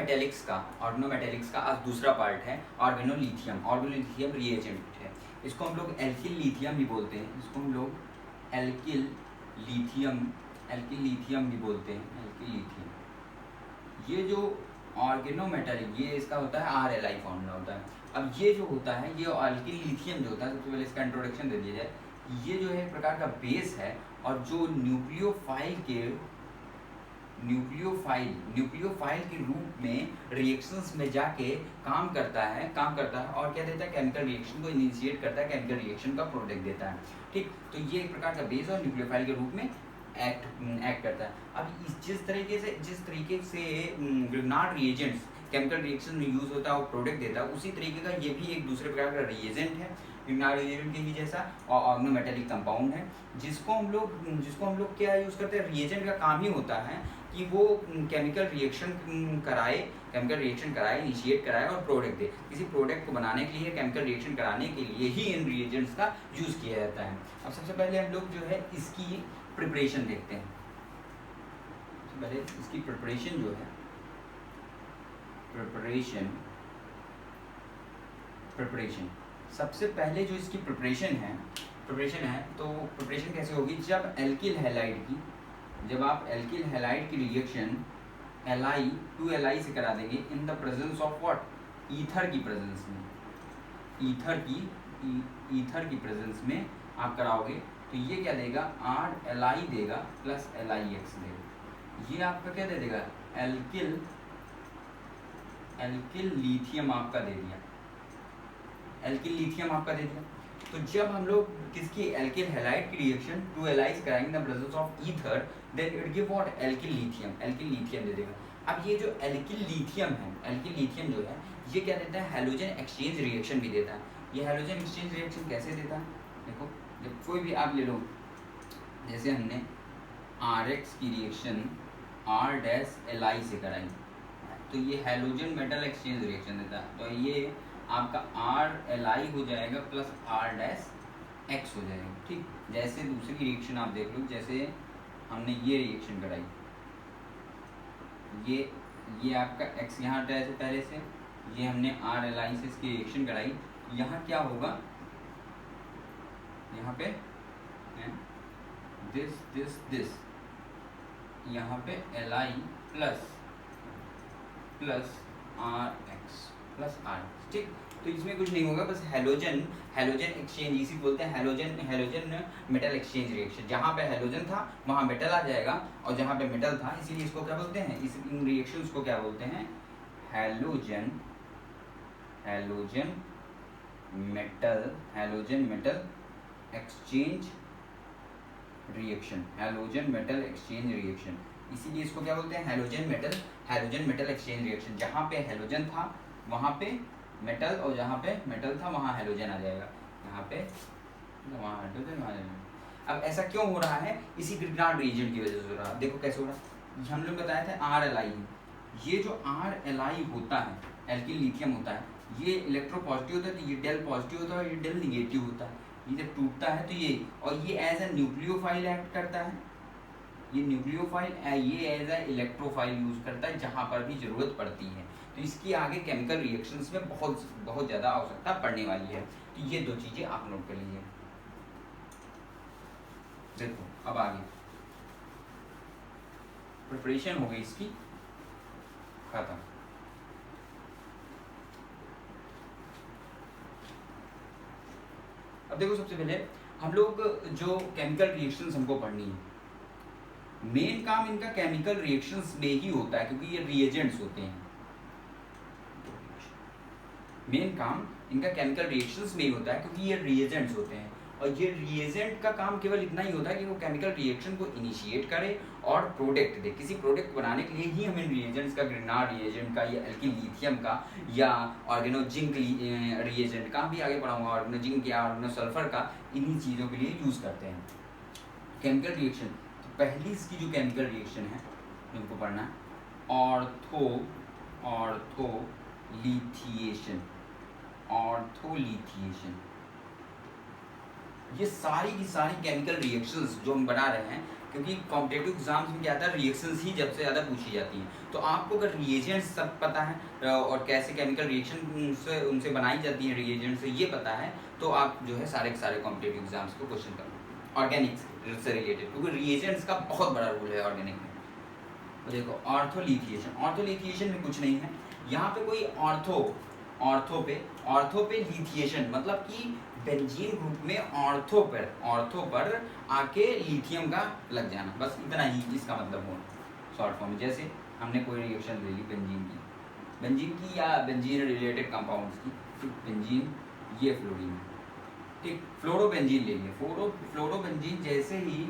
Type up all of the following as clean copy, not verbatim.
Organometallics का आज दूसरा पार्ट है ऑर्गेनोलिथियम रिएजेंट है। इसको हम लोग एल्किल लिथियम भी बोलते हैं, इसको हम लोग एल्किल लिथियम भी बोलते हैं, एल्किल लिथियम। ये जो ऑर्गेनोमेटेलिक, ये इसका होता है RLI फॉर्मूला होता है। अब ये जो होता है, ये एल्किल लिथियम जो होता है, सबसे पहले इसका इंट्रोडक्शन दे दिया जाए। ये जो है एक प्रकार का बेस है, और जो न्यूक्लियोफाइल के रूप में रिएक्शंस में जाके काम करता है और क्या देता है, केमिकल रिएक्शन को इनिशिएट करता है, केमिकल रिएक्शन का प्रोडक्ट देता है। ठीक, तो ये एक प्रकार का बेस और न्यूक्लियोफाइल के रूप में एक्ट करता है। अब जिस तरीके से ग्रिग्नार्ड रिएजेंट्स केमिकल रिएक्शन में यूज होता है और प्रोडक्ट देता है, उसी तरीके का ये भी एक दूसरे प्रकार का रिएजेंट है, ग्रिग्नार्ड रिएजेंट के ही जैसा, और ऑर्गेनोमेटेलिक कंपाउंड है, जिसको हम लोग क्या यूज करते हैं, रिएजेंट का काम ही होता है कि वो केमिकल रिएक्शन कराए, इनिशिएट कराए और प्रोडक्ट दे। किसी प्रोडक्ट को बनाने के लिए, केमिकल रिएक्शन कराने के लिए ही इन रिएजेंट्स का यूज किया जाता है। अब सबसे पहले हम लोग जो है इसकी प्रिपरेशन देखते हैं। सबसे पहले इसकी प्रिपरेशन जो है, प्रिपरेशन सबसे पहले जो इसकी प्रिपरेशन है, तो प्रिपरेशन कैसे होगी, जब आप एल्किल हैलाइड की रिएक्शन Li2Li से करा देंगे इन the presence of what, ether की प्रेजेंस में आप कराओगे, तो ये क्या देगा, RLi देगा प्लस LiX देगा। ये आपका क्या दे देगा, एल्किल लिथियम आपका दे दिया। तो जब हम लोग किसकी, एल्किल हैलाइड की रिएक्शन 2Li से कराएंगे in the presence of ether, then it give what, alkyl lithium दे देगा। अब ये जो एल्किल लिथियम जो है, ये क्या देता है, हैलोजन एक्सचेंज रिएक्शन भी देता है। ये हैलोजन एक्सचेंज रिएक्शन कैसे देता है, देखो, जब कोई भी आप ले लो, जैसे हमने RX की रिएक्शन R-Li से कराई, तो ये हैलोजन मेटल एक्सचेंज रिएक्शन देता है। तो ये आपका RLi हो जाएगा प्लस R-X हो जाएगा। ठीक, जैसे दूसरी रिएक्शन आप देख लो, जैसे हमने ये रिएक्शन कराई, ये आपका X यहाँ पहले से, ये हमने RLi से इसकी रिएक्शन कराई, यहाँ क्या होगा, यहाँ पे दिस यहाँ पे Li plus RX plus R। ठीक, तो इसमें कुछ नहीं होगा, बस हैलोजन एक्सचेंज, इसी बोलते हैं हैलोजन मेटल एक्सचेंज रिएक्शन। जहाँ पे हैलोजन था वहाँ मेटल आ जाएगा, और जहाँ पे मेटल था, इसीलिए इसको क्या बोलते हैं, इन रिएक्शंस को क्या बोलते हैं, हैलोजन मेटल एक्सचेंज रिएक्शन। इसीलिए इसको क्या बोलते हैं, हैलोजन मेटल एक्सचेंज रिएक्शन। जहाँ पे हैलोजन था वहाँ पे मेटल, और जहाँ पे मेटल था वहाँ हैलोजन आ जाएगा, वहाँ हाइड्रोजन आ जाएगा। अब ऐसा क्यों हो रहा है, इसी ग्रिग्नार्ड रिएजेंट की वजह से हो रहा है। देखो कैसे हो रहा है, हम लोग बताए थे RLi, ये जो RLi होता है, एल्किल लिथियम होता है, ये इलेक्ट्रोपॉजिटिव होता है, तो ये डेल पॉजिटिव होता है, और ये डेल निगेटिव होता है। ये जब टूटता है तो ये, और ये एज ए न्यूक्लियोफाइल एक्ट करता है, ये एज ए इलेक्ट्रोफाइल यूज करता है जहाँ पर भी जरूरत पड़ती है। तो इसकी आगे केमिकल रिएक्शंस में बहुत ज़्यादा आवश्यकता पड़ने वाली है। तो ये दो चीज़ें आप नोट कर लीजिए। देखो अब आगे प्रिपरेशन हो गई इसकी खत्म। अब देखो, सबसे पहले हम लोग जो केमिकल रिएक्शंस हमको पढ़नी है, मेन काम इनका केमिकल रिएक्शंस में ही होता है, क्योंकि ये रिएजेंट्स होते हैं। मेन काम इनका केमिकल रिएक्शंस में ही होता है, क्योंकि ये रिएजेंट्स होते हैं। और ये रिएजेंट का काम केवल इतना ही होता है कि वो केमिकल रिएक्शन को इनिशिएट करे और प्रोडक्ट दे। किसी प्रोडक्ट बनाने के लिए ही हम इन रिएजेंट्स का, ग्रिग्नार्ड रिएजेंट का, या एल्किल लिथियम का, या ऑर्गेनोजिंक रिएजेंट का भी आगे पढ़ाऊंगा, ऑर्गेनोजिंक या ऑर्गेनोसल्फर का, इन्हीं चीज़ों के लिए यूज़ करते हैं केमिकल रिएक्शन। तो पहली इसकी जो केमिकल रिएक्शन है उनको पढ़ना है, ऑर्थोलिथिएशन। ये सारी की सारी केमिकल रिएक्शंस जो हम बना रहे हैं, क्योंकि कॉम्पिटेटिव एग्जाम्स में क्या आता है, रिएक्शंस ही जब से ज़्यादा पूछी जाती हैं। तो आपको अगर रिएजेंट्स सब पता है और कैसे केमिकल रिएक्शन से उनसे बनाई जाती हैं रिएजेंट से ये पता है, तो आप जो है सारे के सारे कॉम्पिटेटिव एग्जाम्स को क्वेश्चन करो ऑर्गेनिक्स से रिलेटेड, क्योंकि रिएजेंट्स का बहुत बड़ा रोल है ऑर्गेनिक में। तो देखो ऑर्थोलिथिएशन में कुछ नहीं है यहाँ पे कोई ऑर्थो पे लिथिएशन, मतलब कि बेंजीन ग्रुप में ऑर्थो पर आके लिथियम का लग जाना, बस इतना ही इसका मतलब हो शॉर्ट फॉर्म में। जैसे हमने कोई रिएक्शन ले ली बेंजीन की या बेंजीन रिलेटेड कंपाउंड्स की, ठीक, बेंजीन ये फ्लोरीन, ठीक, फ्लोरोबेंजीन ले लिया, फ्लोरोबेंजीन जैसे ही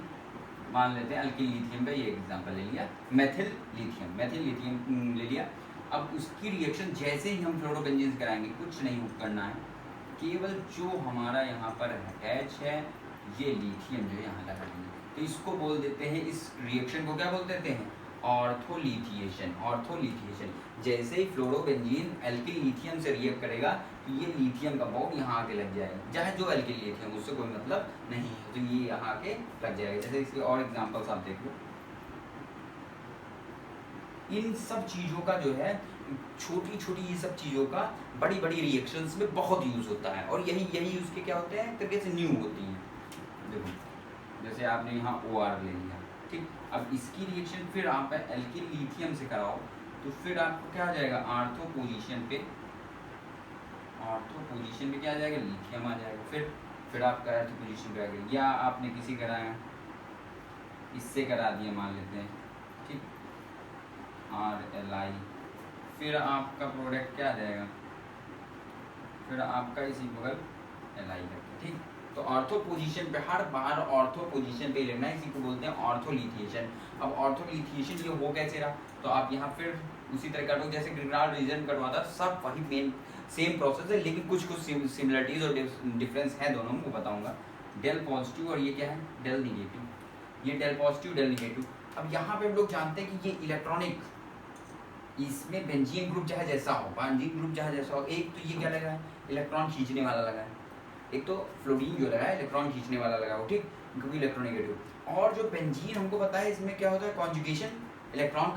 मान लेते हैं अल्किल लिथियम का ये एग्जांपल ले लिया, मेथिल लिथियम ले लिया। अब उसकी रिएक्शन जैसे ही हम फ्लोरोबेंजीन से कराएंगे, कुछ नहीं करना है, केवल जो हमारा यहाँ पर अटैच है ये लिथियम जो यहाँ लगा देंगे, तो इसको बोल देते हैं, इस रिएक्शन को क्या बोल देते हैं, ऑर्थोलिथिएशन। जैसे ही फ्लोरोबेंजीन एल्किल लिथियम से रिएक्ट करेगा तो ये लिथियम का बॉन्ड यहाँ आके लग जाएगा, चाहे जो एल्किल लिथियम उससे कोई मतलब नहीं है, तो ये यहाँ आके लग जाएगा। जैसे इसके और एग्जांपल्स आप देख लो, इन सब चीज़ों का जो है छोटी ये सब चीज़ों का बड़ी रिएक्शंस में बहुत यूज़ होता है, और यही उसके क्या होते हैं, तरीके से न्यू होती हैं। देखो जैसे आपने यहाँ OR ले लिया, ठीक, अब इसकी रिएक्शन फिर आप एल्किल लिथियम से कराओ तो फिर आपको क्या आ जाएगा, ऑर्थो पोजीशन पे क्या आ जाएगा, लिथियम आ जाएगा। फिर आपका ऑर्थो पोजीशन पे आ गया, या आपने किसी कराया इससे करा दिया मान लेते हैं, ठीक, RLI, फिर आपका प्रोडक्ट क्या आ जाएगा, फिर आपका इसी बगल LI करके, ठीक। तो ऑर्थो पोजीशन पे हर बार ऑर्थो पोजीशन पे लेना, इसी को बोलते हैं ऑर्थोलिथिएशन। अब ऑर्थोलिथिएशन ये हो कैसे रहा, तो आप यहाँ फिर उसी तरह काटो जैसे ग्रिग्नार्ड रीजन कटवाता, सब वही मेन सेम प्रोसेस है, लेकिन कुछ सिमिलरिटीज और डिफरेंस है दोनों में, वो बताऊंगा। डेल पॉजिटिव और ये क्या है, डेल निगेटिव, ये डेल पॉजिटिव डेल निगेटिव। अब यहाँ पे हम लोग जानते हैं कि ये इलेक्ट्रॉनिक, इसमें बेंजीन ग्रुप चाहे जैसा हो, एक तो ये क्या लगा है, इलेक्ट्रॉन खींचने वाला लगा है, एक तो फ्लोरीन जो लगा है इलेक्ट्रॉन खींचने वाला लगा हो, ठीक, क्योंकि इलेक्ट्रोनेगेटिव। और जो बेंजीन हमको पता है इसमें क्या होता है, कॉन्जुगेशन, इलेक्ट्रॉन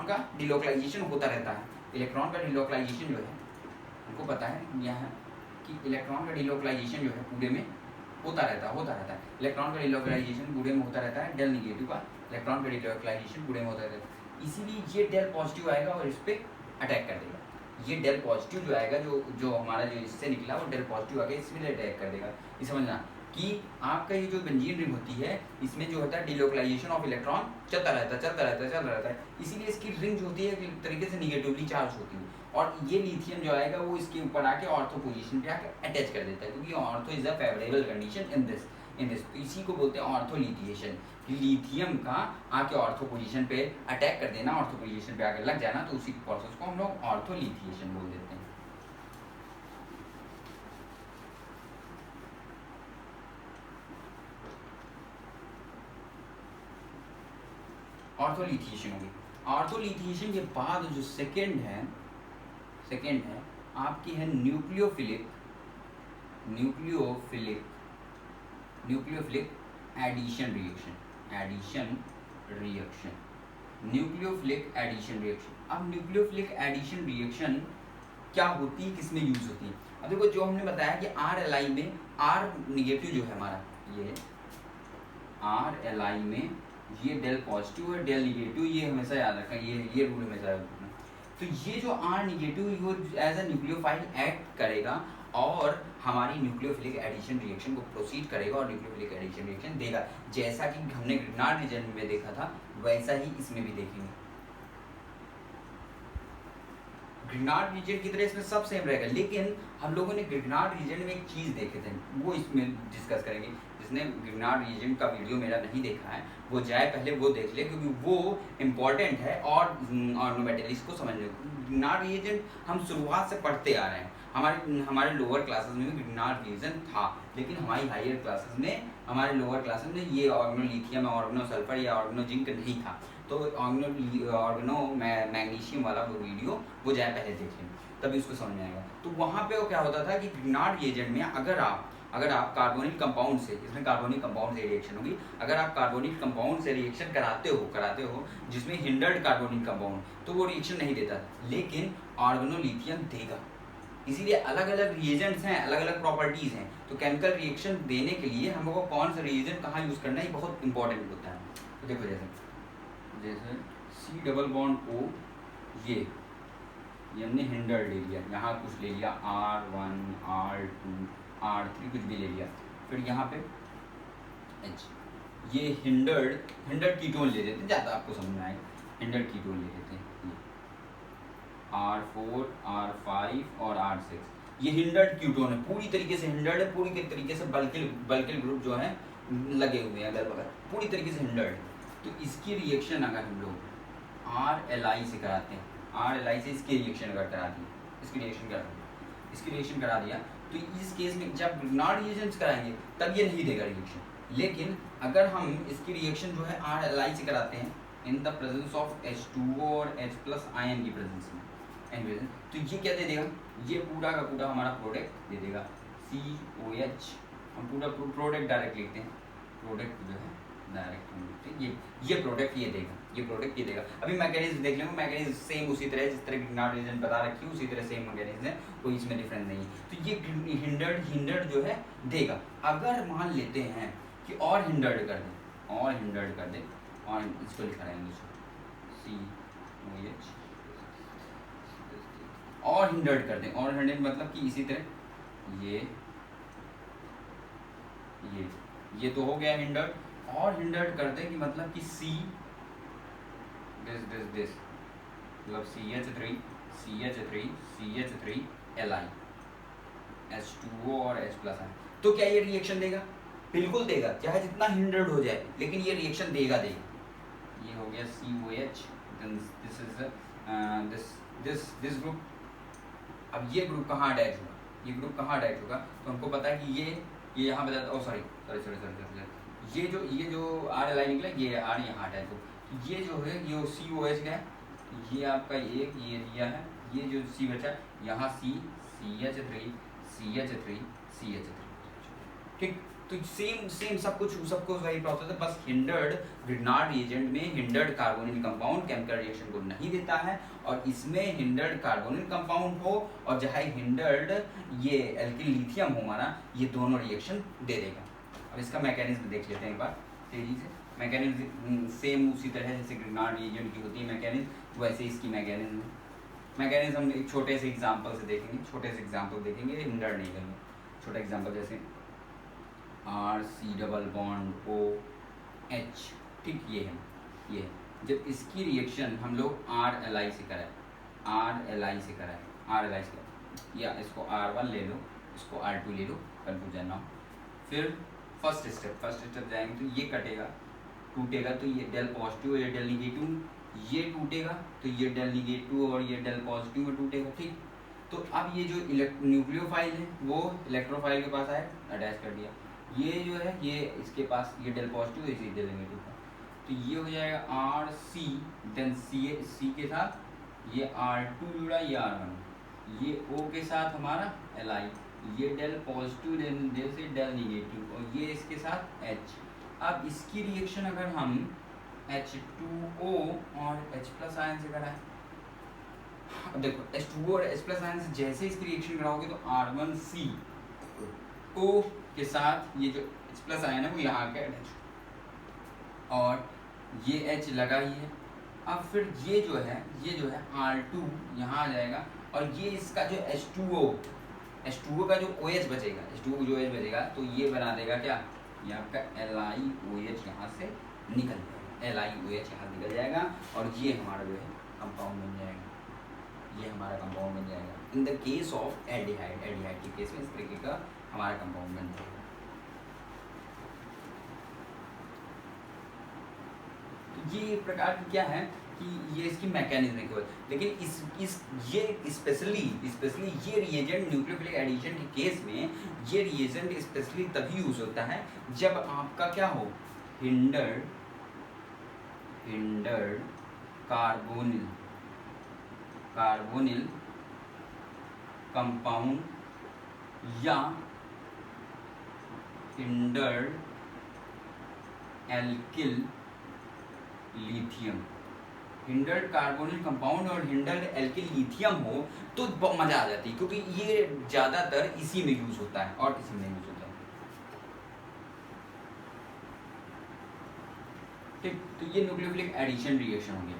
का डिलोकलाइजेशन होता रहता है। इलेक्ट्रॉन का डिलोकलाइजेशन जो है हमको पता है यहाँ कि इलेक्ट्रॉन का डिलोकलाइजेशन जो है पूरे में होता रहता है। इलेक्ट्रॉन का डिलोकलाइजेशन पूरे में होता रहता है, डेल निगेटिव का इलेक्ट्रॉन का डिलोकलाइजेशन पूरे में होता रहता है। इसीलिए ये डेल पॉजिटिव आएगा और इस पर अटैक कर देगा। ये डेल पॉजिटिव जो आएगा, जो हमारा जो इससे निकला वो डेल पॉजिटिव आके इसमें अटैक कर देगा। ये समझना कि आपका ये जो बेंजीन रिंग होती है इसमें जो होता है डिलोकलाइजेशन ऑफ इलेक्ट्रॉन चलता रहता है। इसीलिए इसकी रिंग जो होती है एक तरीके से निगेटिवली चार्ज होती है, और ये लिथियम जो आएगा वो इसके ऊपर आके ऑर्थो पोजीशन पे आके अटैच कर देता है, क्योंकि ortho is a favourable condition in this. तो इसी को बोलते हैं ऑर्थोलिथिएशन। लिथियम का आके ऑर्थो पोजीशन पे अटैक कर देना, ऑर्थो पोजीशन पे आके लग जाना, तो उसी प्रोसेस को हम लोग ऑर्थोलिथिएशन बोल देते हैं। ऑर्थोलिथिएशन होगी। ऑर्थोलिथिएशन के बाद जो सेकेंड है आपकी है nucleophilic addition reaction. Nucleophilic addition reaction. अब न्यूक्लियोफिलिक एडिशन रिएक्शन क्या होती है, किसमें यूज होती है? अब देखो जो हमने बताया कि RLI में R निगेटिव जो है हमारा, ये RLI में ये डेल पॉजिटिव है, डेल निगेटिव, ये हमेशा याद रखना, ये रूल हमेशा याद रखना। तो ये जो R निगेटिव वो एज अ न्यूक्लियोफाइल एक्ट करेगा और हमारी न्यूक्लियोफिलिक एडिशन रिएक्शन को प्रोसीड करेगा और न्यूक्लियोफिलिक एडिशन रिएक्शन देगा। जैसा कि हमने ग्रिग्नार्ड रीजन में देखा था वैसा ही इसमें भी देखेंगे। ग्रिग्नार्ड रीजन की तरह इसमें सब सेम रहेगा, लेकिन हम लोगों ने ग्रिग्नार्ड रीजन में एक चीज़ देखे थे, वो इसमें डिस्कस करेंगे। जिसने ग्रिग्नार्ड रीजन का वीडियो मेरा नहीं देखा है वो जाए पहले वो देख ले, क्योंकि वो इम्पॉर्टेंट है और ऑर्गोमेटेलिक्स को समझने। ग्रिग्नार्ड रीजन हम शुरुआत से पढ़ते आ रहे हैं, हमारे लोअर क्लासेस में भी ग्रिग्नार्ड रीजन था, लेकिन हमारी हायर क्लासेस में, हमारे लोअर क्लासेस में ये ऑर्गेनोलिथियम, ऑर्गेनोसल्फर या ऑर्गेनोजिंक नहीं था। तो ऑर्गेनो मैग्नीशियम वाला वो वीडियो वो जाए पहले देखें, तभी उसको समझ में आएगा। तो वहाँ पे वो क्या होता था कि ग्रिग्नार्ड रिएजेंट में अगर आप अगर आप कार्बोनिल कंपाउंड से, इसमें कार्बोनिल कंपाउंड से रिएक्शन होगी, अगर आप कार्बोनिल कंपाउंड से रिएक्शन कराते हो जिसमें हिंडर्ड कार्बोनिल कंपाउंड, तो वो रिएक्शन नहीं देता, लेकिन ऑर्गेनोलिथियम देगा। इसीलिए अलग अलग रिएजेंट्स हैं, अलग अलग प्रॉपर्टीज हैं, तो केमिकल रिएक्शन देने के लिए हम लोग को कौन सा रिएजेंट कहाँ यूज करना है, ये बहुत इंपॉर्टेंट होता है। तो देखो जैसे C डबल बॉन्ड O, ये हमने हिंडर्ड ले लिया, यहाँ कुछ ले लिया R1 R2 R3 कुछ भी ले लिया, फिर यहाँ पे H, ये हिंडर्ड कीटोन ले लेते हैं, ज़्यादा आपको समझ में आएगा, हिंडर्ड कीटोन ले लेते हैं, ये R4 R5 और R6, ये हिंडर्ड कीटोन है, पूरी तरीके से हिंडर्ड है, पूरी तरीके से बल्किल ग्रुप जो है लगे हुए हैं अगल बगल, पूरी तरीके से हिंडर्ड। तो इसकी रिएक्शन अगर हम लोग RLI से कराते हैं, RLI से इसकी रिएक्शन अगर करा दी, इसकी रिएक्शन करा दिया, तो इस केस में जब ग्रिग्नार्ड रिएजेंट्स कराएंगे तब ये नहीं देगा रिएक्शन। लेकिन अगर हम इसकी रिएक्शन जो है RLI से कराते हैं इन द प्रेजेंस ऑफ H2O और H+ आयन की प्रेजेंस में, तो ये क्या दे देगा, ये पूरा का पूरा हमारा प्रोडक्ट दे देगा COH। हम पूरा प्रोडक्ट डायरेक्ट लिखते हैं, प्रोडक्ट जो है डायरेक्ट हम लिखते हैं, ये प्रोडक्ट ये देगा, अभी मैकेनिज्म देख लेंगे, मैकेनिज्म सेम उसी तरह जिस तरह ग्रिग्नार्ड रिएजेंट बता रखी है उसी तरह सेम मैकेनिज्म है, कोई इसमें डिफरेंस नहीं है। तो ये हिंडर्ड जो है देगा। अगर मान लेते हैं कि और हिंडर्ड कर दें और इसको लिखा रहेंगे COH, और हिंडर्ड कर दें, और हिंडर्ड मतलब कि इसी तरह ये तो हो गया हिंडर्ड, और हिंडर्ड कर दें कि मतलब कि दिस मतलब CH3 Li H2O और H+ है, तो क्या ये रिएक्शन देगा? बिल्कुल देगा, चाहे जितना हिंडर्ड हो जाए, लेकिन ये रिएक्शन देगा। ये हो गया COH, दिस ग्रुप। अब ये ग्रुप कहाँ अटैच होगा, तो हमको पता है कि ये यहाँ बताता, सॉरी ये जो RLI निकला, ये R यहाँ अटैच हो, तो ये जो है ये COH का है, ये आपका एक ये दिया है, ये जो C बचा यहाँ CH3 ठीक। तो सेम सब कुछ वही प्रोसेस है, बस हिंडर्ड ग्रिग्नार्ड रिएजेंट में hindered carbonyl compound chemical reaction को नहीं देता है, और इसमें हिंडर्ड कार्बोनिल कंपाउंड हो और चाहे हिंडर्ड ये एल्किल लिथियम हो हमारा, ये दोनों रिएक्शन दे देगा। अब इसका मैकेनिज्म देख लेते हैं एक बार तेजी से। मैकेनिज्म सेम उसी तरह जैसे ग्रिग्नार्ड रिएजेंट की होती है मैकेनिज्म, वैसे इसकी मैकेनिज्म हम एक छोटे से एग्जांपल से देखेंगे, हिंडर्ड नहीं करेंगे। छोटा एग्जांपल जैसे RC डबल बॉन्ड OH, ठीक, ये है। जब इसकी रिएक्शन हम लोग RLI से कराएं, या इसको R1 ले लो, इसको R2 ले लो, कंफ्यूजन ना हो। फिर फर्स्ट स्टेप जाएंगे तो ये कटेगा, टूटेगा, तो ये डेल पॉजिटिव और ये डेल निगेटिव, ये टूटेगा तो ये डेल निगेटिव और ये डेल पॉजिटिव में टूटेगा, ठीक। तो अब ये जो न्यूक्लियोफाइल है वो इलेक्ट्रोफाइल के पास आए, अटैच कर दिया, ये जो है ये इसके पास ये डेल पॉजिटिव इसी डेल नेगेटिव का, तो ये हो जाएगा RC, देन C के साथ ये R2 जुड़ा, ये R1, ये O के साथ हमारा Li, ये डेल पॉजिटिव से डेल निगेटिव, और ये इसके साथ H। अब इसकी रिएक्शन अगर हम H2O और H+ आयन से कराएं, अब देखो H2O और H+ आयन से जैसे इसकी रिएक्शन कराओगे तो R1C O के साथ ये जो H+ आयन है वो यहाँ के अटैच, और ये H लगा ही है। अब फिर ये जो है R2 यहाँ आ जाएगा, और ये इसका जो H2O का जो OH बचेगा, तो ये बना देगा क्या, ये आपका LiOH यहाँ से निकल जाएगा, और ये हमारा जो है कंपाउंड बन जाएगा, in the case of aldehyde के केस में इस तरीके का हमारा कंपाउंड बन जाएगा। तो ये प्रकार की क्या है कि ये इसकी मैकेनिज्म है केवल, लेकिन ये स्पेशली ये रिएजेंट न्यूक्लियोफिलिक एडिशन के केस में ये रिएजेंट स्पेशली तभी यूज होता है जब आपका क्या हो, हिंडर्ड कार्बोनिल कंपाउंड या hindered alkyl lithium, hindered carbonyl compound और हिंडर्ड एल्किल लिथियम हो तो मजा आ जाती है, क्योंकि ये ज्यादातर इसी में यूज होता है और किसी में यूज होता है। ठीक, तो ये न्यूक्लियोफिलिक एडिशन रिएक्शन हो गया।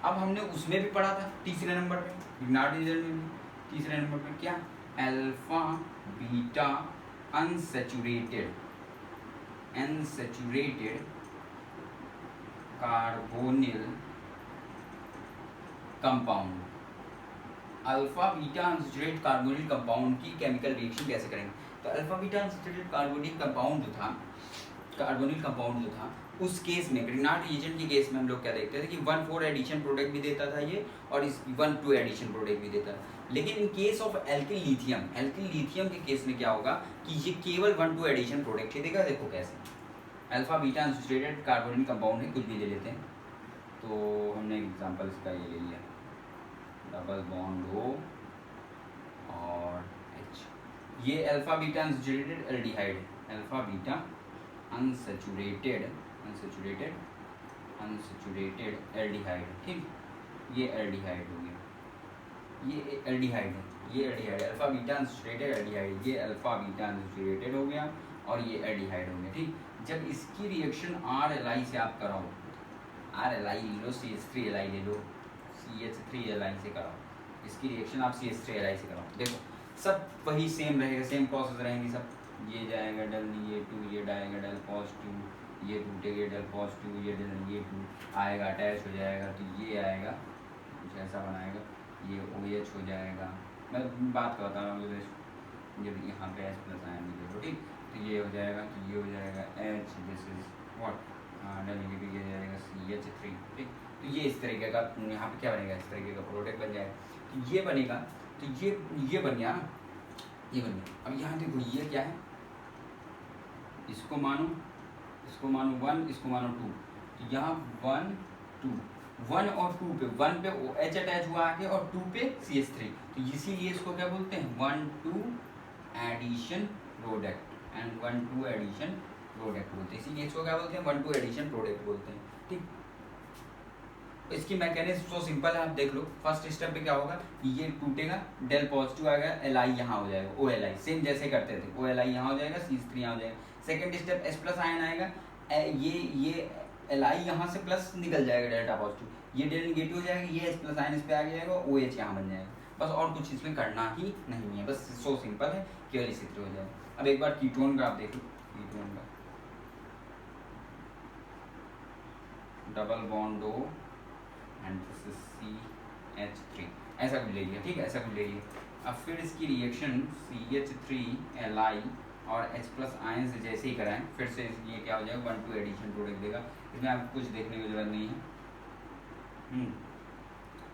अब हमने उसमें भी पढ़ा था तीसरे नंबर पे, ग्रिग्नार्ड रिएक्शन में भी तीसरे नंबर पे क्या, alpha beta unsaturated carbonyl compound, alpha beta unsaturated carbonyl compound की केमिकल रिएक्शन कैसे करेंगे। तो alpha beta unsaturated carbonyl compound जो था उस केस में, ग्रिग्नार्ड रिएजेंट के केस में हम लोग क्या देखते थे कि 1,4 एडिशन प्रोडक्ट भी देता था ये, और इस 1,2 एडिशन प्रोडक्ट भी देता था। लेकिन in case of alkyl lithium के केस में क्या होगा कि ये केवल 1,2 एडिशन प्रोडक्ट ही देगा। देखो कैसे, alpha beta unsaturated carbonyl compound है, कुछ भी ले लेते हैं। तो हमने एग्जांपल इसका ये ले लिया, डबल बॉन्ड O और H, ये अल्फा बीटा अनसैचुरेटेड एल्डिहाइड है, अल्फा बीटा अनसैचुरेटेड एल्डिहाइड, ठीक, ये एल्डिहाइड हो गया, ये एल्डिहाइड है, अल्फा बीटा अनसैचुरेटेड एल्डिहाइड, ये अल्फा बीटा अनसैचुरेटेड हो गया और ये एल्डिहाइड हो गया। ठीक, जब इसकी रिएक्शन RLi से आप कराओ, RLi ले लो, CH3Li ले लो, CH3Li से कराओ, इसकी रिएक्शन आप CH3Li से कराओ, देखो सब वही सेम रहेगा, सेम प्रोसेस रहेंगी सब, ये जाएगा डल ये 2, ये डाएगा डल पॉजिटिव, ये टूटेगा डल पॉजिटिव, ये डल ये 2 आएगा अटैच हो जाएगा, तो ये आएगा कुछ ऐसा बनाएगा, ये OH हो जाएगा। मैं बात करता हूँ जब यहाँ पे H+ आयन देखो, ठीक, तो ये हो जाएगा, तो ये हो जाएगा H, this is what del negative, ये जाएगा CH3, ठीक, तो ये इस तरीके का यहाँ पे क्या बनेगा, इस तरीके का प्रोडक्ट बन जाएगा, तो ये बनेगा, तो ये बन गया ना, ये बन गया। अब यहाँ देखो ये क्या है, इसको मानो 1, इसको मानो 2, तो यहाँ 1 2 1 और 2 पे 1 पे OH अटैच हुआ आगे और 2 पे CH3, तो इसीलिए इसको क्या बोलते हैं 1,2 addition product and 1,2 addition product बोलते हैं, इसीलिए इसको क्या बोलते हैं 1,2 एडिशन प्रोडक्ट बोलते हैं। ठीक, इसकी मैकेनिज्म तो सिंपल है, आप देख लो। फर्स्ट स्टेप पे क्या होगा, ये टूटेगा, डेल पॉजिटिव आएगा, Li यहाँ हो जाएगा, OLi सेम जैसे करते थे, OLi यहाँ हो जाएगा, CH3 यहाँ हो जाएगा। सेकंड स्टेप H+ आयन आएगा, ये Li यहाँ से प्लस निकल जाएगा डेल्टा पॉजिटिव, ये डेल नेगेटिव हो जाएगा, ये H+ आयन इस पे आ जाएगा, OH यहाँ बन जाएगा, बस और कुछ इसमें करना ही नहीं है, बस सो सिंपल है, केवल इसी तरह हो जाएगा। अब एक बार कीटोन का आप देख लो, कीटोन का double bond O and this is CH3, ऐसा कुछ ले लिया, ठीक है, ऐसा कुछ ले लिया। अब फिर इसकी रिएक्शन CH3Li और H+ आयन से जैसे ही कराएं, फिर से ये क्या हो जाएगा 1,2 एडिशन प्रोडक्ट देगा, इसमें आपको कुछ देखने की जरूरत नहीं है,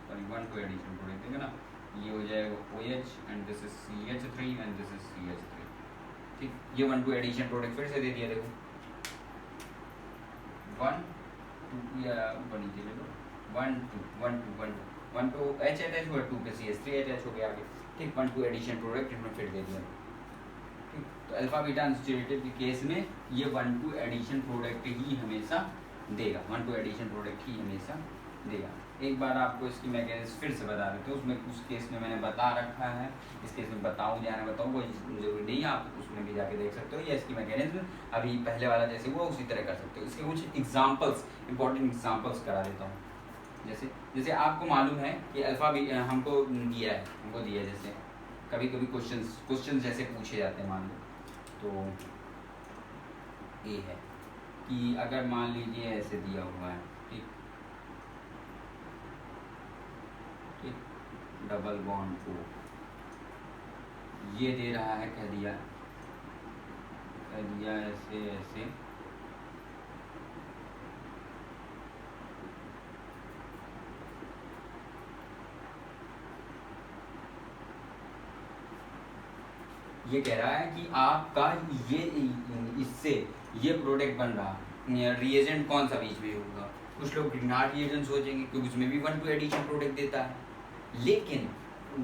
सॉरी 1,2 एडिशन प्रोडक्ट देगा ना, ये हो जाएगा OH and this is CH3 and this is CH3, ठीक, ये 1,2 एडिशन प्रोडक्ट फिर से दे दिया, देखो 1 2 या ऊपर नीचे ले लो, 1 2 H अटैच हुआ, 2 पे CH3 अटैच हो गया आगे, ठीक, 1,2 एडिशन प्रोडक्ट इसमें फिर दे दिया, ठीक। तो अल्फा बीटा अनसैचुरेटेड के केस में ये 1,2 एडिशन प्रोडक्ट ही हमेशा देगा, 1,2 एडिशन प्रोडक्ट ही हमेशा देगा। एक बार आपको इसकी मैकेनिज्म फिर से बता देते हैं, उसमें उस केस में मैंने बता रखा है, इस केस में बताऊँ या ना बताऊँ कोई जरूरी नहीं है, आप उसमें भी जाके देख सकते हो, या इसकी मैकेनिज्म अभी पहले वाला जैसे हुआ उसी तरह कर सकते हो। इसके कुछ एग्जाम्पल्स, इंपॉर्टेंट एग्जाम्पल्स करा देता हूँ। जैसे आपको मालूम है कि अल्फा भी हमको दिया है, जैसे कभी कभी क्वेश्चन जैसे पूछे जाते हैं, मान लो तो ये है कि अगर मान लीजिए ऐसे दिया हुआ है, ठीक, डबल बॉन्ड O, ये दे रहा है, कह दिया ऐसे ऐसे, ये कह रहा है कि आपका ये इससे ये प्रोडक्ट बन रहा, रिएजेंट कौन सा बीच में होगा। कुछ लोग ग्रिग्नार्ड रिएजेंट सोचेंगे क्योंकि उसमें भी 1,2 एडिशन प्रोडक्ट देता है, लेकिन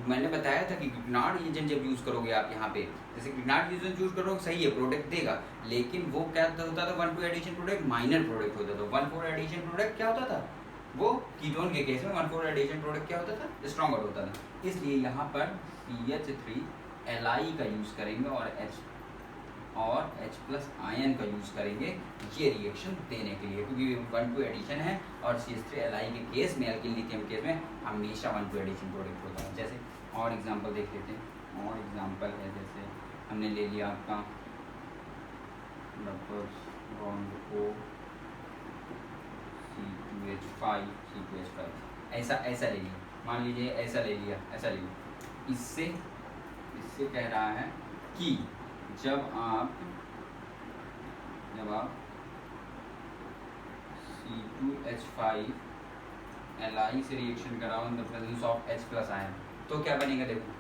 मैंने बताया था कि ग्रिग्नार्ड रिएजेंट जब यूज़ करोगे आप यहाँ पे, जैसे ग्रिग्नार्ड रिएजेंट यूज़ करोगे सही है, प्रोडक्ट देगा, लेकिन वो क्या होता था, 1,2 एडिशन प्रोडक्ट माइनर प्रोडक्ट होता था। 1,4 एडिशन प्रोडक्ट क्या होता था, वो कीटोन के केस में 1,4 एडिशन प्रोडक्ट क्या होता था, स्ट्रॉन्गर होता था। इसलिए यहाँ पर CH3 Li का यूज़ करेंगे और H+ आयन का यूज़ करेंगे ये रिएक्शन देने के लिए, क्योंकि 1,2 एडिशन है और CH3 Li के केस में, अल्किल लिथियम केस में हमेशा 1,2 एडिशन प्रोडक्ट होता है। जैसे और एग्जांपल देख लेते हैं, और एग्जांपल है जैसे हमने ले लिया आपका बॉन्ड को C2H5 ऐसा ले लिया, मान लीजिए ऐसा ले लिया। इससे कह रहा है कि जब आप C2H5 Li से रिएक्शन कराओ इन the presence of H+ ion, तो क्या बनेगा, देखो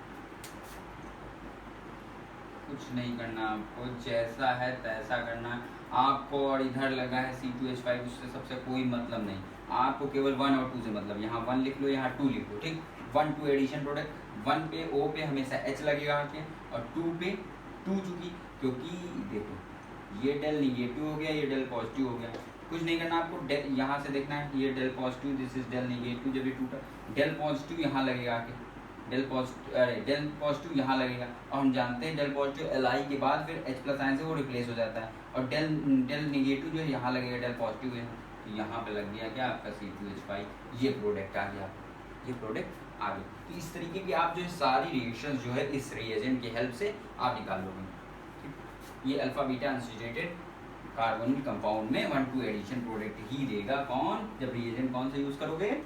कुछ नहीं करना आपको, जैसा है तैसा करना है आपको। और इधर लगा है C2H5, उससे सबसे कोई मतलब नहीं, आपको केवल 1 और 2 से मतलब। यहाँ 1 लिख लो, यहाँ 2 लिख लो, ठीक। 1,2 एडिशन प्रोडक्ट, 1 पे O पे हमेशा H लगेगा आके, और 2 पे 2 चुकी, क्योंकि देखो ये डेल निगेटिव हो गया, ये डेल पॉजिटिव हो गया। कुछ नहीं करना आपको, यहाँ से देखना है, ये del positive, this is del negative. जब ये टूटा, डेल पॉजिटिव यहाँ लगेगा आके, डेल पॉजिटिव यहाँ लगेगा, और हम जानते हैं डेल पॉजिटिव Li के बाद फिर H+ आयन से वो रिप्लेस हो जाता है, और डेल निगेटिव जो है यहाँ लगेगा, डेल पॉजिटिव है, तो यहाँ पे लग गया क्या आपका C2H5, ये प्रोडक्ट आ गया, ये प्रोडक्ट आ गया। तो इस तरीके की आप जो सारी रिएक्शंस जो है इस रिएजेंट की हेल्प से आप निकाल लोगे। ये alpha beta unsaturated carbonyl compound में 1,2 एडिशन प्रोडक्ट ही देगा, कौन, जब रिएजेंट कौन सा यूज़ करोगे,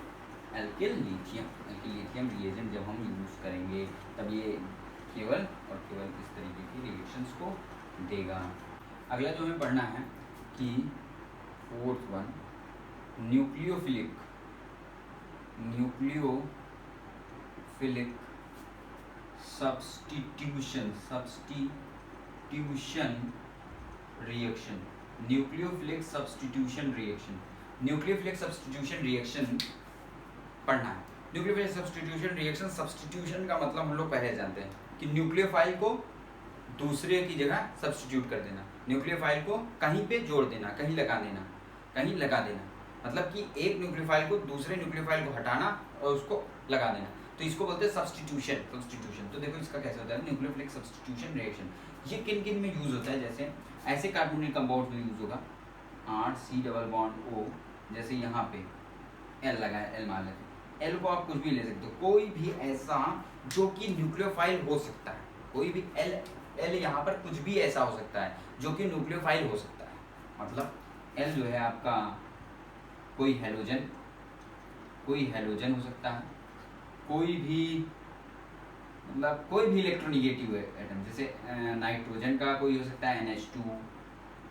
एल्किल लिथियम रिएजेंट जब हम यूज़ करेंगे, तब ये केवल और केवल इस तरीके की रिएक्शंस को देगा। अगला जो हमें पढ़ना है कि 4th one, nucleophilic substitution reaction. Nucleophilic substitution reaction पढ़ना है। न्यूक्लियोफिलिक सब्स्टिट्यूशन रिएक्शन, सब्स्टिट्यूशन का मतलब हम लोग पहले जानते हैं कि न्यूक्लियोफाइल को दूसरे की जगह सब्स्टिट्यूट कर देना, न्यूक्लियोफाइल को कहीं पे जोड़ देना, कहीं लगा देना, मतलब कि एक न्यूक्लियोफाइल को दूसरे न्यूक्लियोफाइल को हटाना और उसको लगा देना, तो इसको बोलते हैं सब्स्टिट्यूशन। तो देखो इसका कैसे होता है, न्यूक्लियोफिलिक सब्स्टिट्यूशन रिएक्शन। ये किन में यूज होता है, जैसे ऐसे कार्बोनिल कंपाउंड में यूज होगा, R≡C≡O, जैसे यहाँ पे L लगा है, L मान लेते हैं, L को आप कुछ भी ले सकते हो, कोई भी ऐसा जो कि न्यूक्लियोफाइल हो सकता है, कोई भी L यहाँ पर कुछ भी ऐसा हो सकता है जो कि न्यूक्लियोफाइल हो सकता है। मतलब L जो है आपका कोई हैलोजन हो सकता है, कोई भी इलेक्ट्रोनिगेटिव एटम, जैसे नाइट्रोजन का कोई हो सकता है NH2,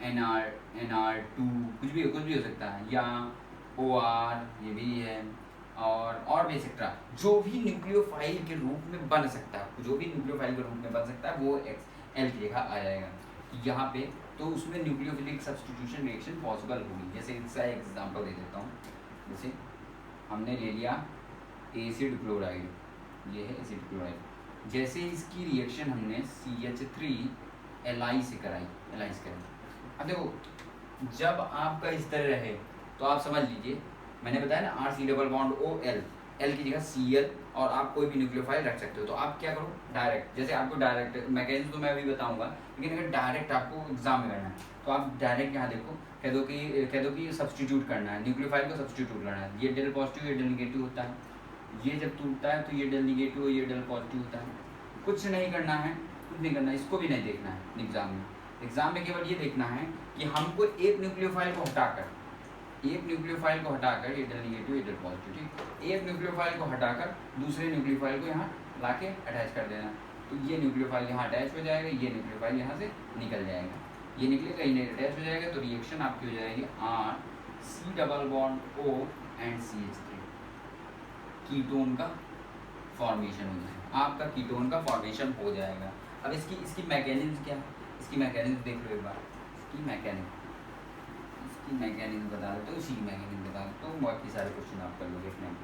NR2, कुछ भी हो सकता है, या OR, ये भी है, और भी एक्सेट्रा, जो भी न्यूक्लियोफाइल के रूप में बन सकता है, वो L की जगह आ जाएगा यहाँ पे। तो उसमें न्यूक्लियोफिलिक सब्स्टिट्यूशन रिएक्शन पॉसिबल होगी। जैसे इसका एग्जांपल दे देता हूँ, जैसे हमने ले लिया एसिड क्लोराइड, ये है एसिड क्लोराइड, जैसे इसकी रिएक्शन हमने CH3 Li से कराई। अब देखो जब आपका इस तरह रहे तो आप समझ लीजिए, मैंने बताया ना R≡COL, L की जगह Cl, और आप कोई भी न्यूक्लियोफाइल रख सकते हो। तो आप क्या करो, डायरेक्ट, जैसे आपको डायरेक्ट मैकेनिज्म तो मैं अभी बताऊंगा, लेकिन अगर डायरेक्ट आपको एग्जाम में करना है तो आप डायरेक्ट यहाँ देखो, कह दो कि सब्स्टिट्यूट करना है, न्यूक्लियोफाइल को सब्स्टिट्यूट करना है। ये डेल पॉजिटिव, ये डेल निगेटिव होता है, ये जब टूटता है तो ये डेल निगेटिव, ये डेल पॉजिटिव होता है। कुछ नहीं करना, इसको भी नहीं देखना है एग्जाम में केवल ये देखना है कि हमको एक न्यूक्लियोफाइल को हटाकर, ये डेल निगेटिव, ये डेल पॉजिटिव, ठीक, एक न्यूक्लियोफाइल को हटाकर दूसरे न्यूक्लियोफाइल को यहाँ लाके अटैच कर देना। तो ये न्यूक्लियोफाइल यहाँ अटैच हो जाएगा, ये न्यूक्लियोफाइल यहाँ से निकल जाएगा, ये निकलेगा, ये अटैच हो जाएगा, तो रिएक्शन आपकी हो जाएगी R≡COO एंड CH3, कीटोन का फॉर्मेशन हो जाएगा, आपका कीटोन का फॉर्मेशन हो जाएगा। अब इसकी मैकेनिज्म क्या है, इसकी मैकेनिज्म देख लो एक बार, इसकी मैकेनिज्म बता देते हो, इसी की मैकेनिज्म बता देते हो, बाकी सारे क्वेश्चन आप कर लोगे इसमें।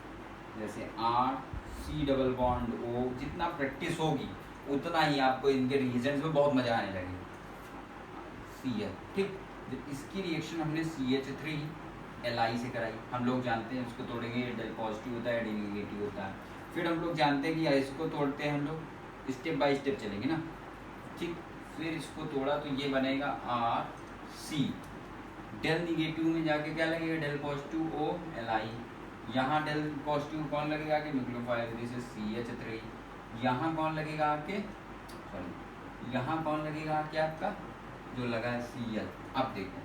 जैसे R C double bond O, जितना प्रैक्टिस होगी उतना ही आपको इनके रिएजेंट्स में बहुत मज़ा आने लगेगा। सी एल, ठीक, जब इसकी रिएक्शन हमने CH3 Li से कराई, हम लोग जानते हैं उसको तोड़ेंगे डेल पॉजिटिव होता है, डेल निगेटिव होता है। फिर हम लोग जानते हैं कि इसको तोड़ते हैं हम लोग स्टेप बाय स्टेप चलेंगे ना, ठीक। फिर इसको तोड़ा तो ये बनेगा आर सी, डेल निगेटिव में जाके क्या लगेगा, डेल पॉजिटिव ओ Li, यहाँ डेल पॉजिटिव कौन लगेगा आके, न्यूक्लियोफाइल, दिस इज CH3, यहाँ कौन लगेगा आके, सॉरी यहाँ कौन लगेगा आके आपका जो लगा है Cl। अब देखो,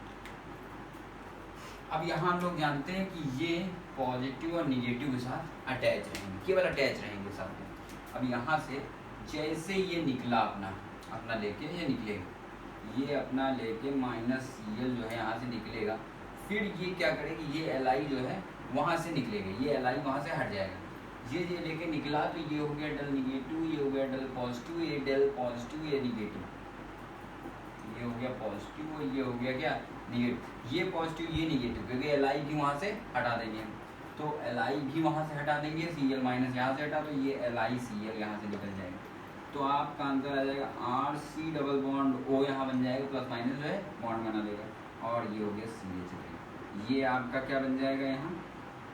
अब यहाँ हम लोग जानते हैं कि ये पॉजिटिव और निगेटिव के साथ अटैच रहेंगे, केवल अटैच रहेंगे साथ में। अब यहाँ से जैसे ये निकला अपना लेके, ये निकलेगा, ये अपना लेके -Cl जो है यहाँ से निकलेगा, फिर ये क्या करेगी, ये Li जो है वहाँ से निकलेगा, ये Li वहाँ से हट जाएगा, ये लेके निकला तो ये हो गया डेल निगेटिव, ये हो गया डेल पॉजिटिव, ये डेल पॉजिटिव, ये निगेटिव, ये हो गया पॉजिटिव और ये हो गया क्या निगेटिव, ये पॉजिटिव ये निगेटिव, क्योंकि Li भी वहाँ से हटा देंगे, तो Li भी वहाँ से हटा देंगे, Cl माइनस यहाँ से हटा, तो ये Li Cl यहाँ से निकल जाएगा, तो आपका आंसर आ जाएगा R C double bond O, यहाँ बन जाएगा प्लस माइनस जो है बॉन्ड बना देगा, और ये हो गया CH3, ये आपका क्या बन जाएगा, यहाँ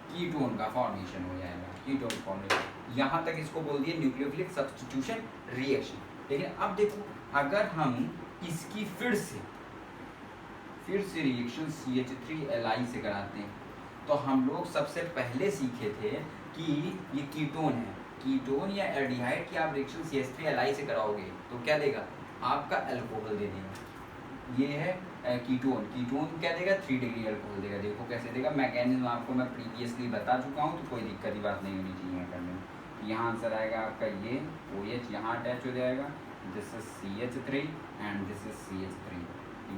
कीटोन का फॉर्मेशन हो जाएगा, कीटोन फॉर्मेशन। यहाँ तक इसको बोल दिए न्यूक्लियोफिलिक सब्स्टिट्यूशन रिएक्शन। लेकिन अब देखो, अगर हम इसकी फिर से रिएक्शन CH3Li से कराते हैं, तो हम लोग सबसे पहले सीखे थे कि ये कीटोन है, कीटोन या एल्डिहाइड की आप रिएक्शन CH3Li से कराओगे तो क्या देगा, आपका अल्कोहल दे देगा। ये है कीटोन क्या देगा, 3 डिग्री अल्कोहल देगा। देखो कैसे देगा, मैकेनिज्म आपको मैं प्रीवियसली बता चुका हूँ, तो कोई दिक्कत की बात नहीं होनी चाहिए करने में। यहाँ आंसर आएगा आपका ये OH यहाँ अटैच हो जाएगा, this is CH3 and this is CH3,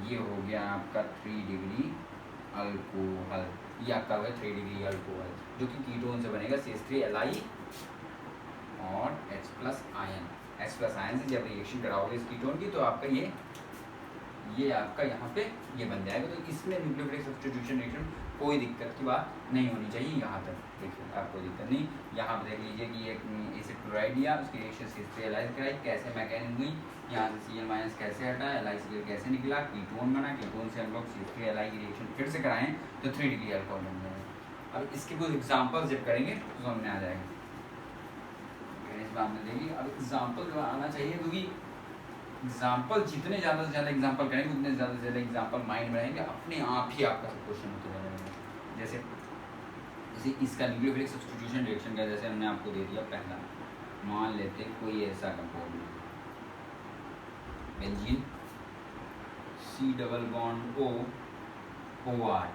ये हो गया आपका 3 डिग्री अल्कोहल, ये आपका हो गया 3 डिग्री अल्कोहल, जो कि कीटोन से बनेगा CH3Li और H+ आयन। H+ आयन से जब रिएक्शन कराओगे इस कीटोन की, तो आपका ये आपका यहाँ पे ये बन जाएगा। तो इसमें न्यूक्लियोफिलिक सब्स्टिट्यूशन रिएक्शन कोई दिक्कत की बात नहीं होनी चाहिए। यहाँ तक देखिए, आपको दिक्कत नहीं। यहाँ पर देख लीजिए कि एक एसिड क्लोराइड लिया, उसकी रिएक्शन CH3Li कराई, कैसे मैकेनिज्म हुई, यहाँ से Cl- कैसे हटा, LiCl कैसे निकला, कीटोन बना, कीटोन से हम लोग CH3Li की रिएक्शन फिर से कराएं तो 3 डिग्री अल्कोहल बन जाएगा। अब इसके कुछ एग्जाम्पल जब करेंगे तो समझ में आ जाएगा, इस बात में देखिए। अब एग्जाम्पल जो आना चाहिए, क्योंकि एग्जाम्पल जितने ज़्यादा से ज़्यादा एग्जाम्पल करेंगे उतने ज़्यादा से ज़्यादा एग्जाम्पल माइंड में रहेंगे, अपने आप ही आपका सब क्वेश्चन होते जाएगा। जैसे इसका न्यूक्लियोफिलिक सब्स्टिट्यूशन रिएक्शन का जैसे हमने आपको दे दिया, पहला मान लेते कोई ऐसा compound benzene C double bond OR,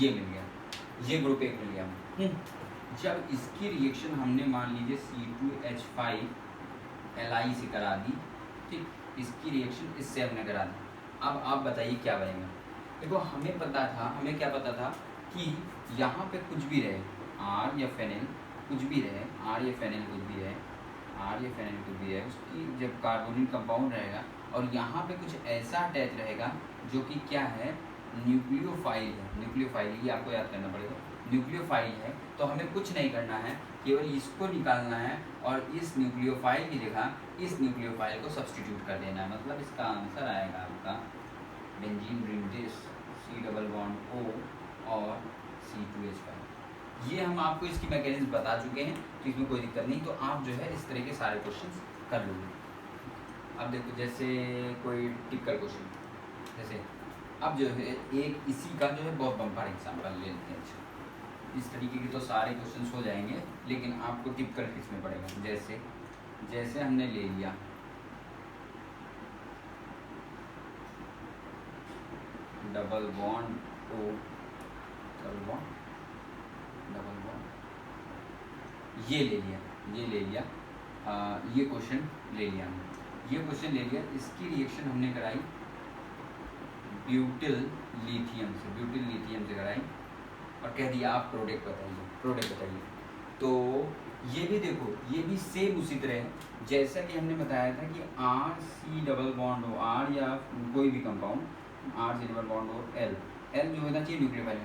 ये मिल गया, ये ग्रुप 1 मिल गया। जब इसकी रिएक्शन हमने मान लीजिए C2H5 Li से करा दी, ठीक, इसकी रिएक्शन इससे हमने करा दी। अब आप बताइए क्या बनेगा। देखो, हमें क्या पता था कि यहाँ पे कुछ भी रहे, R या फेनिल कुछ भी रहे, R या फेनिल कुछ भी रहे, उसकी जब कार्बोनिल कंपाउंड रहेगा और यहाँ पे कुछ ऐसा अटैच रहेगा जो कि क्या है, न्यूक्लियोफाइल है। ये आपको याद करना पड़ेगा, न्यूक्लियोफाइल है। तो हमें कुछ नहीं करना है, केवल इसको निकालना है और इस न्यूक्लियोफाइल की जगह इस न्यूक्लियोफाइल को सब्स्टिट्यूट कर देना है। मतलब इसका आंसर आएगा आपका बेंजीन ब्रिंडिस C डबल बॉन्ड O और C2H5। ये हम आपको इसकी मैकेनिज्म बता चुके हैं, तो इसमें कोई दिक्कत नहीं। तो आप जो है इस तरह के सारे क्वेश्चंस कर लोगे। अब देखो, जैसे कोई टिपिकल क्वेश्चन, जैसे अब जो है एक इसी का जो है बहुत बम्पर एग्जाम्पल ले लेते हैं। इस तरीके के तो सारे क्वेश्चंस हो जाएंगे, लेकिन आपको टिपिकल किसमें पड़ेगा। जैसे हमने ले लिया double bond O, double bond ये ले लिया, ये क्वेश्चन ले लिया, इसकी रिएक्शन हमने कराई ब्यूटिल लिथियम से कराई और कह दिया आप प्रोडक्ट बताइए। तो ये भी देखो, ये भी सेम उसी तरह जैसा कि हमने बताया था कि RC डबल बॉन्ड हो, R या कोई भी कंपाउंड RC डबल बॉन्ड हो, L जो होना चाहिए न्यूक्लियोफाइल।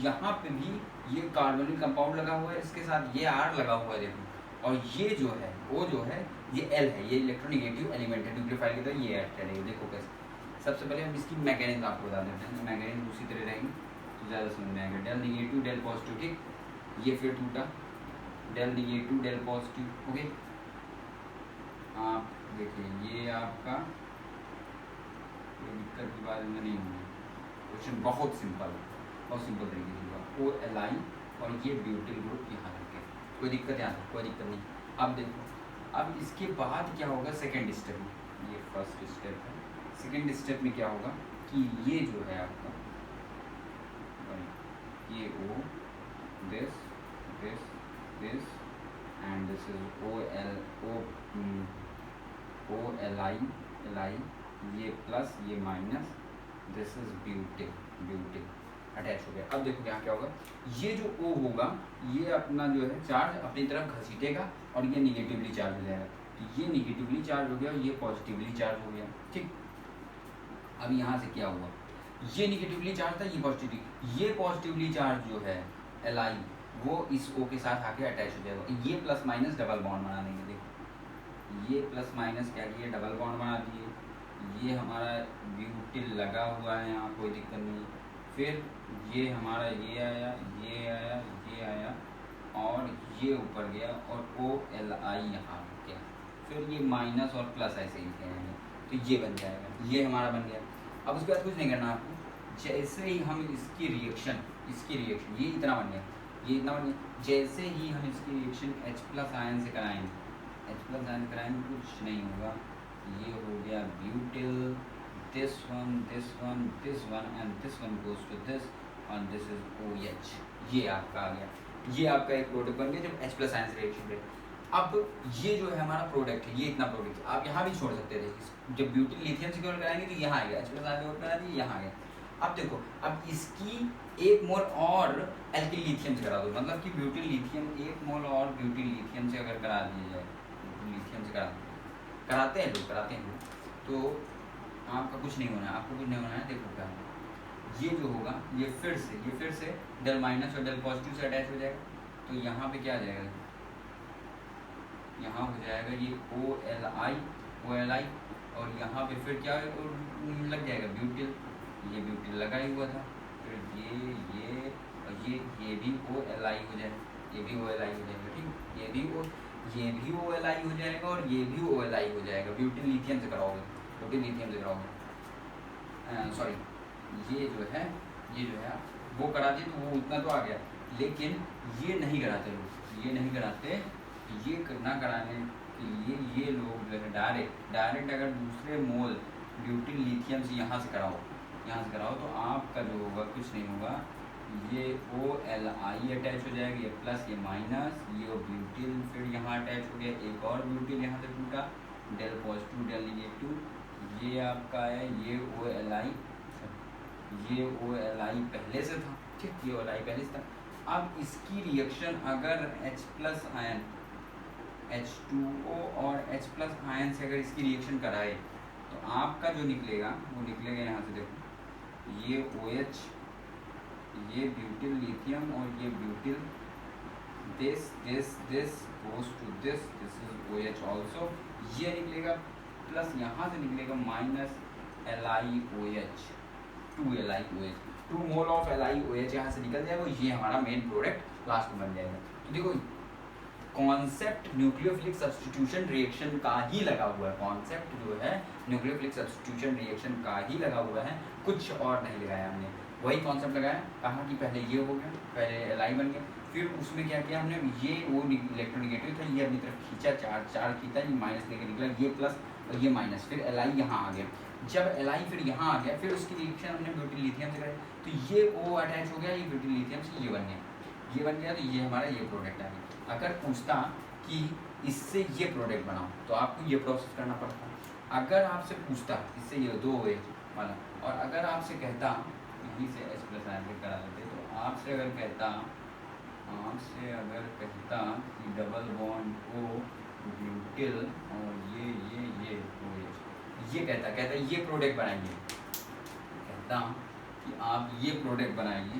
यहाँ पे भी ये कार्बोनिक कंपाउंड लगा हुआ है, इसके साथ ये R लगा हुआ है देखो, और ये जो है वो जो है ये L है, ये इलेक्ट्रोनेगेटिव एलिमेंट है न्यूक्लियोफाइल की तरह, ये ऐड करेंगे। देखो कैसे, सबसे पहले हम इसकी मैकेनिज्म आपको बता देते हैं, मैकेनिज्म उसी तरह रहेंगी तो ज़्यादा समझ में आएगा। डेल निगेटिव डेल पॉजिटिव, ठीक, ये फिर टूटा, del negative del positive, okay. आप देखिए ये आपका कोई दिक्कत की बात में नहीं होगी, क्वेश्चन बहुत सिंपल है, बहुत सिंपल तरीके से होगा। OLi और ये ब्यूटिल ग्रुप यहाँ रखे, कोई दिक्कत यहाँ तक, कोई दिक्कत नहीं। अब देखो, अब इसके बाद क्या होगा, सेकेंड स्टेप में, ये फर्स्ट स्टेप है, सेकेंड स्टेप में क्या होगा कि ये जो है आपका ये O, this this this and this is OLi, ये प्लस ये minus, this is butyl attach हो गया। अब देखो यहाँ क्या होगा, ये जो O होगा ये अपना जो है चार्ज अपनी तरफ घसीटेगा और ये निगेटिवली चार्ज हो जाएगा, तो ये निगेटिवली चार्ज हो गया और ये पॉजिटिवली चार्ज हो गया, ठीक। अब यहाँ से क्या हुआ, ये निगेटिवली चार्ज था, ये पॉजिटिवली चार्ज जो है Li वो इस O के साथ आके अटैच हो जाएगा, ये प्लस माइनस डबल बॉन्ड बना देंगे। देखो ये प्लस माइनस क्या किए, डबल बॉन्ड बना दिए, ये हमारा ब्यूटिल लगा हुआ है यहाँ, कोई दिक्कत नहीं। फिर ये हमारा ये आया, ये आया, ये आया और ये ऊपर गया और OLi यहाँ गया, फिर ये माइनस और प्लस ऐसे ही हैं, तो ये बन जाएगा, ये हमारा बन गया। अब उसके बाद कुछ नहीं करना आपको, जैसे ही हम इसकी रिएक्शन ये इतना बन गया, ये इतना बन गया, जैसे ही हम इसकी रिएक्शन H+ आयन से कराएंगे, H+ आयन कराएंगे कुछ नहीं होगा, ये हो गया butyl, this one and this one goes to this and this is OH, ये आपका आ गया, ये आपका एक प्रोडक्ट बन गया जब H+ आयन से रिएक्शन करे। अब ये जो है हमारा प्रोडक्ट है, ये इतना प्रोडक्ट आप यहाँ भी छोड़ सकते थे, जब ब्यूटिल लिथियम से केवल कराएंगे तो यहाँ आएगा, H+ आयन से करा दिए यहाँ आ गया। अब देखो, अब इसकी 1 मोल और एल्किल लिथियम से करा दो, मतलब कि ब्यूटिल लिथियम 1 मोल और ब्यूटिल लिथियम से अगर करा दिया जाए, लिथियम से कराते हैं लोग, तो आपका कुछ नहीं होना है, आपको कुछ नहीं होना है। देखो क्या ये जो होगा, ये फिर से डेल माइनस और डेल पॉजिटिव से अटैच हो जाएगा, तो यहाँ पे क्या आ जाएगा, यहाँ हो जाएगा ये OLi और यहाँ पे फिर क्या लग जाएगा ब्यूटिल, ये ब्यूटिल लगा ही हुआ था, फिर ये और ये भी OLi हो जाएगा, ये भी OLi हो जाएगा, ठीक, ये भी OLi हो जाएगा और ये भी OLi हो जाएगा, ब्यूटिल लिथियम से कराओगे, सॉरी ये जो है वो करा दिए तो वो उतना तो आ गया, लेकिन ये नहीं कराते लोग, ये ना कराने के लिए ये लोग जो है डायरेक्ट अगर दूसरे मोल ब्यूटिल लिथियम से यहाँ से कराओ तो आपका जो होगा कुछ नहीं होगा, ये OLi अटैच हो जाएगा, ये प्लस ये माइनस, ये ब्यूटिल फिर यहाँ अटैच हो गया, एक और ब्यूटिल यहाँ से टूटा, डेल पॉजिटिव डेल निगेटिव, ये आपका है ये OLi पहले से था, ठीक, ये OLi पहले से था। अब इसकी रिएक्शन अगर H+ आयन H2O और H+ आयन से अगर इसकी रिएक्शन कराए तो आपका जो निकलेगा वो निकलेगा यहाँ से, देखो ये OH, ये ब्यूटिल लिथियम और ये butyl, this goes to this is OH also, ये निकलेगा प्लस यहाँ से निकलेगा minus LiOH, 2LiOH, 2 mole of LiOH यहाँ से निकल जाएगा, ये हमारा मेन प्रोडक्ट लास्ट में बन जाएगा। तो देखो कॉन्सेप्ट न्यूक्लियोफिलिक सब्स्टिट्यूशन रिएक्शन का ही लगा हुआ है, कॉन्सेप्ट जो है न्यूक्लियोफिलिक सब्स्टिट्यूशन रिएक्शन का ही लगा हुआ है, कुछ और नहीं लगाया हमने, वही कॉन्सेप्ट लगाया, कहा कि पहले ये हो गया, पहले Li बन गया, फिर उसमें क्या किया हमने, ये वो इलेक्ट्रोनेगेटिव था, ये अपनी तरफ खींचा, चार्ज खींचा, ये माइनस लेके निकला, ये प्लस और ये माइनस, फिर Li यहाँ आ गया, जब Li फिर यहाँ आ गया, फिर उसकी रिएक्शन हमने ब्यूटिल लिथियम से कराई, तो ये O अटैच हो गया, ये ब्यूटिल लिथियम से ये बन गया, तो ये हमारा ये प्रोडक्ट आ गया। अगर पूछता कि इससे ये प्रोडक्ट बनाओ तो आपको ये प्रोसेस करना पड़ता, अगर आपसे पूछता इससे ये 2OH वाला, और अगर आपसे कहता यहीं से H+ आयन करा देते, तो आपसे अगर कहता कि डबल बॉन्ड O ब्यूटिल और ये OH, ये कहता ये प्रोडक्ट बनाइए, कहता कि आप ये प्रोडक्ट बनाइए,